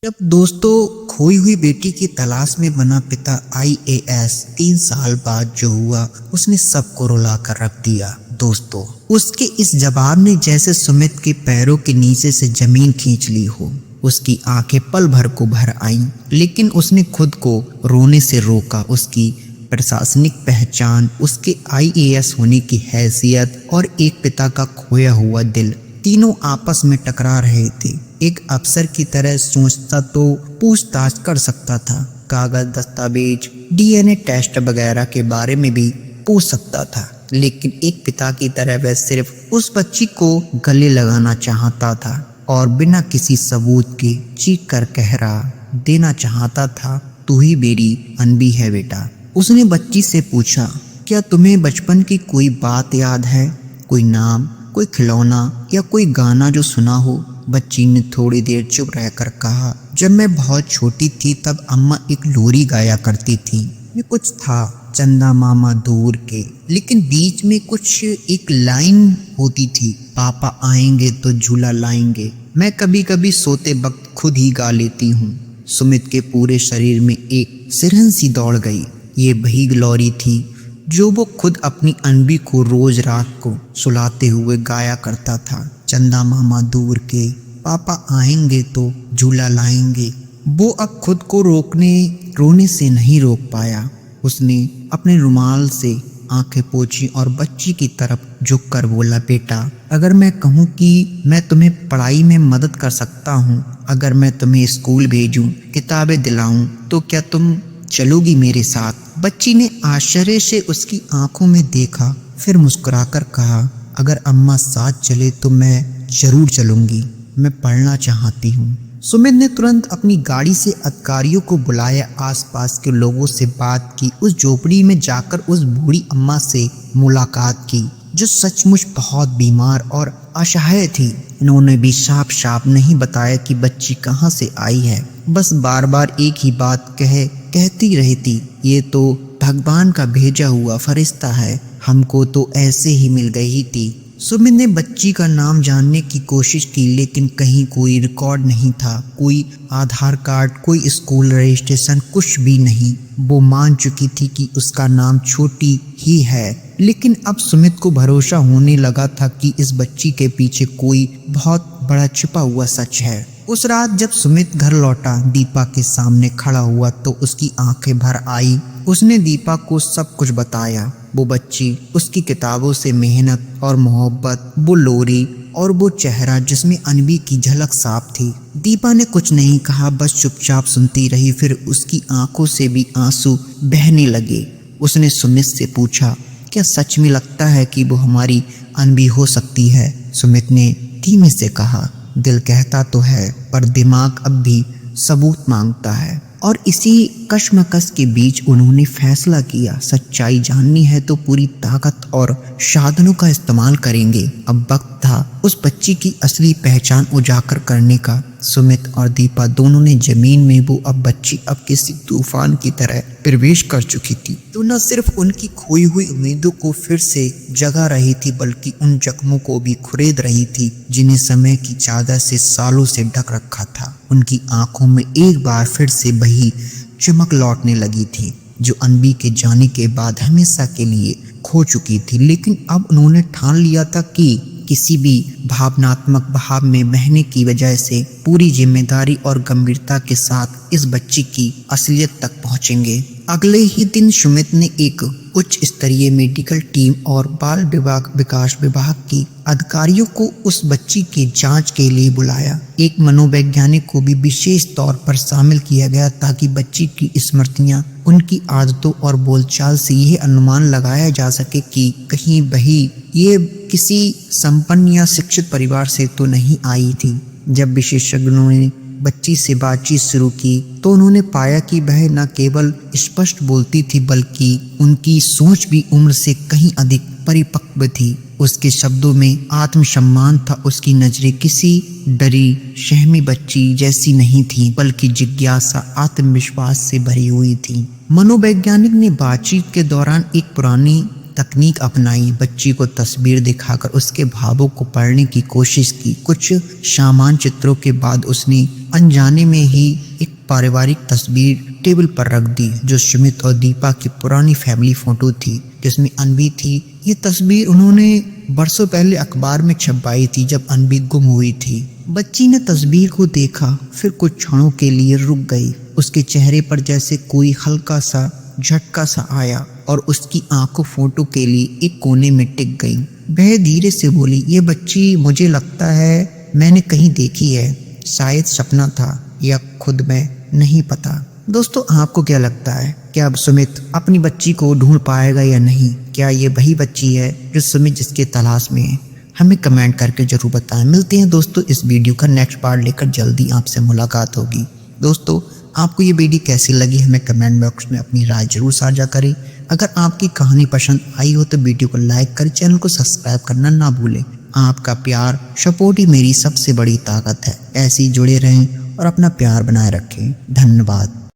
जब दोस्तों खोई हुई बेटी की तलाश में बना पिता आईएएस 3 साल बाद जो हुआ उसने सबको रुला कर रख दिया। दोस्तों उसके इस जवाब ने जैसे सुमित के पैरों के नीचे से जमीन खींच ली हो। उसकी आंखें पल भर को भर आईं, लेकिन उसने खुद को रोने से रोका। उसकी प्रशासनिक पहचान, उसके आईएएस होने की हैसियत और एक पिता का खोया हुआ दिल, तीनों आपस में टकरा रहे थे। एक अफसर की तरह सोचता तो पूछताछ कर सकता था, कागज, दस्तावेज, डीएनए टेस्ट वगैरह के बारे में भी पूछ सकता था, लेकिन एक पिता की तरह वह सिर्फ उस बच्ची को गले लगाना चाहता था और बिना किसी सबूत के चीख कर कह रहा देना चाहता था, तू ही मेरी अनबी है बेटा। उसने बच्ची से पूछा, क्या तुम्हें बचपन की कोई बात याद है? कोई नाम, कोई खिलौना या कोई गाना जो सुना हो? बच्ची ने थोड़ी देर चुप रहकर कहा, जब मैं बहुत छोटी थी तब अम्मा एक लोरी गाया करती थी। ये कुछ था चंदा मामा दूर के, लेकिन बीच में कुछ एक लाइन होती थी, पापा आएंगे तो झूला लाएंगे। मैं कभी कभी सोते वक्त खुद ही गा लेती हूँ। सुमित के पूरे शरीर में एक सिरहन सी दौड़ गई। ये वही लोरी थी जो वो खुद अपनी अनबी को रोज रात को सुलाते हुए गाया करता था। चंदा मामा दूर के, पापा आएंगे तो झूला लाएंगे। वो अब खुद को रोने से नहीं रोक पाया। उसने अपने रुमाल से आंखें पोंछी और बच्ची की तरफ झुककर बोला, बेटा, अगर मैं कहूँ कि मैं तुम्हें पढ़ाई में मदद कर सकता हूँ, अगर मैं तुम्हें स्कूल भेजूं, किताबें दिलाऊं, तो क्या तुम चलोगी मेरे साथ? बच्ची ने आश्चर्य से उसकी आंखों में देखा, फिर मुस्कुराकर कहा, अगर अम्मा साथ चले तो मैं जरूर चलूंगी। मैं पढ़ना चाहती हूँ। सुमित ने तुरंत अपनी गाड़ी से अधिकारियों को बुलाया, आसपास के लोगों से बात की, उस झोपड़ी में जाकर उस बूढ़ी अम्मा से मुलाकात की जो सचमुच बहुत बीमार और असहाय थी। इन्होंने भी साफ साफ नहीं बताया कि बच्ची कहाँ से आई है, बस बार बार एक ही बात कहती रहती, ये तो भगवान का भेजा हुआ फरिश्ता है, हमको तो ऐसे ही मिल गई थी। सुमित ने बच्ची का नाम जानने की कोशिश की, लेकिन कहीं कोई रिकॉर्ड नहीं था, कोई आधार कार्ड, कोई स्कूल रजिस्ट्रेशन, कुछ भी नहीं। वो मान चुकी थी कि उसका नाम छोटी ही है, लेकिन अब सुमित को भरोसा होने लगा था कि इस बच्ची के पीछे कोई बहुत बड़ा छिपा हुआ सच है। उस रात जब सुमित घर लौटा, दीपा के सामने खड़ा हुआ तो उसकी आंखें भर आई। उसने दीपा को सब कुछ बताया, वो बच्ची, उसकी किताबों से मेहनत और मोहब्बत, वो लोरी और वो चेहरा जिसमें अनबी की झलक साफ थी। दीपा ने कुछ नहीं कहा, बस चुपचाप सुनती रही। फिर उसकी आंखों से भी आंसू बहने लगे। उसने सुमित से पूछा, क्या सच में लगता है कि वो हमारी अनबी हो सकती है? सुमित ने धीमे से कहा, दिल कहता तो है, पर दिमाग अब भी सबूत मांगता है। और इसी कश्मकश के बीच उन्होंने फैसला किया, सच्चाई जाननी है तो पूरी ताकत और साधनों का इस्तेमाल करेंगे। अब वक्त था उस बच्ची की असली पहचान उजागर करने का। सुमित और दीपा दोनों ने जमीन में वो अब बच्ची अब किसी तूफान की तरह प्रवेश कर चुकी थी, तो न सिर्फ उनकी खोई हुई उम्मीदों को फिर से जगा रही थी, बल्कि उन जख्मों को भी खुरेद रही थी जिन्हें समय की चादर से सालों से ढक रखा था। उनकी आंखों में एक बार फिर से वही चमक लौटने लगी थी जो अनबी के जाने के बाद हमेशा के लिए खो चुकी थी। लेकिन अब उन्होंने ठान लिया था कि किसी भी भावनात्मक बहाव में बहने की वजह से पूरी जिम्मेदारी और गंभीरता के साथ इस बच्ची की असलियत तक पहुंचेंगे। अगले ही दिन सुमित ने एक उच्च स्तरीय मेडिकल टीम और बाल विकास विभाग की अधिकारियों को उस बच्ची की जांच के लिए बुलाया। एक मनोवैज्ञानिक को भी विशेष तौर पर शामिल किया गया ताकि बच्ची की स्मृतियां, उनकी आदतों और बोलचाल से यह अनुमान लगाया जा सके कि कहीं वही ये किसी संपन्न या शिक्षित परिवार से तो नहीं आई थी। जब विशेषज्ञों ने बच्ची से बातचीत शुरू की तो उन्होंने पाया कि वह न केवल स्पष्ट बोलती थी, बल्कि उनकी सोच भी उम्र से कहीं अधिक परिपक्व थी। उसके शब्दों में आत्मसम्मान था, उसकी नजरें किसी डरी सहमी बच्ची जैसी नहीं थी, बल्कि जिज्ञासा, आत्मविश्वास से भरी हुई थी। मनोवैज्ञानिक ने बातचीत के दौरान एक पुरानी तकनीक अपनाई, बच्ची को तस्वीर दिखाकर उसके भावों को पढ़ने की कोशिश की। कुछ सामान्य चित्रों के बाद उसने अनजाने में ही एक पारिवारिक तस्वीर टेबल पर रख दी जो सुमित और दीपा की पुरानी फैमिली फोटो थी जिसमें अनवी थी। ये तस्वीर उन्होंने बरसों पहले अखबार में छपवाई थी जब अनवी गुम हुई थी। बच्ची ने तस्वीर को देखा, फिर कुछ क्षणों के लिए रुक गई। उसके चेहरे पर जैसे कोई हल्का सा झटका सा आया और उसकी आंखों फोटो के लिए एक कोने में टिक गई। वह धीरे से बोली, ये बच्ची मुझे लगता है मैंने कहीं देखी है, शायद सपना था या खुद में, नहीं पता। दोस्तों आपको क्या लगता है, क्या अब सुमित अपनी बच्ची को ढूंढ पाएगा या नहीं? क्या ये वही बच्ची है जो सुमित जिसके तलाश में है? हमें कमेंट करके जरूर बताएं। मिलते हैं दोस्तों इस वीडियो का नेक्स्ट पार्ट लेकर, जल्दी आपसे मुलाकात होगी। दोस्तों आपको ये वीडियो कैसी लगी हमें कमेंट बॉक्स में अपनी राय जरूर साझा करें। अगर आपकी कहानी पसंद आई हो तो वीडियो को लाइक करें, चैनल को सब्सक्राइब करना ना भूलें। आपका प्यार सपोर्ट ही मेरी सबसे बड़ी ताकत है। ऐसे ही जुड़े रहें और अपना प्यार बनाए रखें। धन्यवाद।